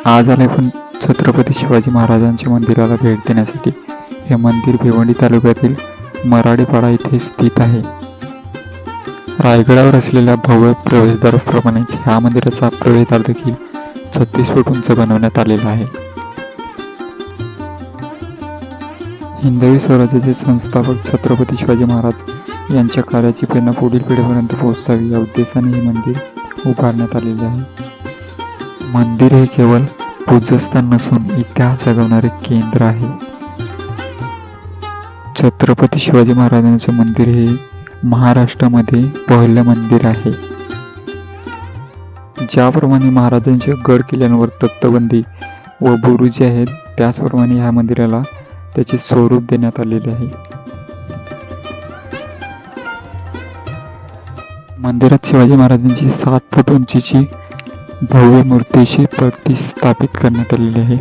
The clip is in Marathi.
आज आले पण छत्रपती शिवाजी महाराजांच्या मंदिराला भेट देण्यासाठी. हे मंदिर भिवंडी तालुक्यातील मराडेपाडा येथे स्थित आहे. रायगडावर असलेल्या भव्य प्रवेशद्वाराप्रमाणेच ह्या मंदिराचा प्रवेशद्वार देखील 36 फूट उंच बनवण्यात आलेला आहे. हिंदवी स्वराज्याचे संस्थापक छत्रपती शिवाजी महाराज यांच्या कार्याची प्रेरणा पुढील पिढीपर्यंत पोहोचावी या उद्देशाने हे मंदिर उभारण्यात आलेले आहे. मंदिर हे केवळ पूजस्थान नसून इतिहास जगवणारे केंद्र आहे. छत्रपती शिवाजी महाराजांचे मंदिर हे महाराष्ट्रामध्ये पहिलं मंदिर आहे. ज्याप्रमाणे महाराजांच्या गड किल्ल्यांवर तख्तबंदी व बुरुजी आहेत, त्याचप्रमाणे ह्या मंदिराला त्याचे स्वरूप देण्यात आलेले आहे. मंदिरात शिवाजी महाराजांची 7 फूट उंचीची भव्य मूर्तीशी प्रतिष्ठापित करण्यात आलेली आहे.